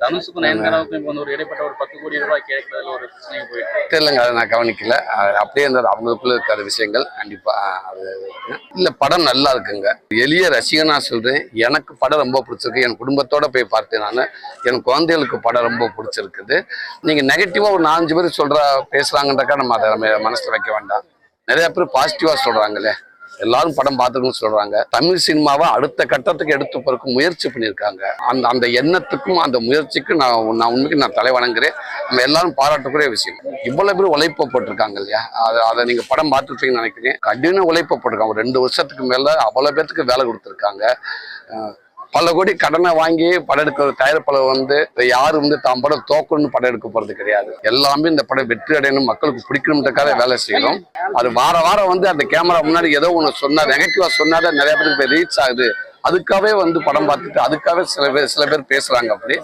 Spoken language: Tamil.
தனுஷுக்கும் நயன்தாராவுக்கும் இப்போ வந்து ஒரு இடைப்பட்ட ஒரு 10 கோடி ரூபாய் கேட்கறதுல ஒரு பிரச்சனை போயிட்டு தெரியலங்க, அதை நான் கவனிக்கல. அப்படியே இருந்தது அவங்களுக்குள்ள இருக்கிற விஷயங்கள். கண்டிப்பா அது இல்ல, படம் நல்லா இருக்குங்க. எளிய ரசிகனா சொல்றேன், எனக்கு படம் ரொம்ப பிடிச்சிருக்கு. என் குடும்பத்தோட போய் பார்த்தேன் நான். என் குழந்தைகளுக்கு படம் ரொம்ப பிடிச்சிருக்குது. நீங்க நெகட்டிவா ஒரு 4-5 பேர் பேசுறாங்கன்றக்கா நம்ம அதை மனசுல வைக்க வேண்டாம். நிறைய பேர் பாசிட்டிவா சொல்றாங்களே, எல்லாரும் படம் பார்த்துக்கணும்னு சொல்றாங்க. தமிழ் சினிமாவை அடுத்த கட்டத்துக்கு எடுத்து போறதுக்கு முயற்சி பண்ணியிருக்காங்க. அந்த எண்ணத்துக்கும் அந்த முயற்சிக்கும் நான் உண்மைக்கு நான் தலை வணங்குறேன். நம்ம எல்லாரும் பாராட்டக்கூடிய விஷயம். இவ்வளவு பேர் உழைப்பு போட்டிருக்காங்க இல்லையா, அதை நீங்க படம் பார்த்துருப்பீங்கன்னு நினைக்கிறேன். கடின உழைப்பு போட்டிருக்காங்க. ஒரு 2 வருஷத்துக்கு மேல அவ்வளவு பேருக்கு வேலை கொடுத்துருக்காங்க. பல கோடி கடனை வாங்கி படம் எடுக்கிற தயாரிப்பாளர் வந்து யாரும் தான் படம் தோக்கணும்னு படம் எடுக்க போறது கிடையாது. எல்லாமே இந்த படம் வெற்றி அடையணும், மக்களுக்கு பிடிக்கணுன்றக்காக வேலை செய்யணும். அது வாரம் அந்த கேமரா முன்னாடி ஏதோ ஒன்று சொன்னா, நெகட்டிவா சொன்னாதான் நிறைய பேருக்கு ரீச் ஆகுது. அதுக்காகவே படம் பார்த்துட்டு அதுக்காகவே சில பேர் பேசுறாங்க. அப்படி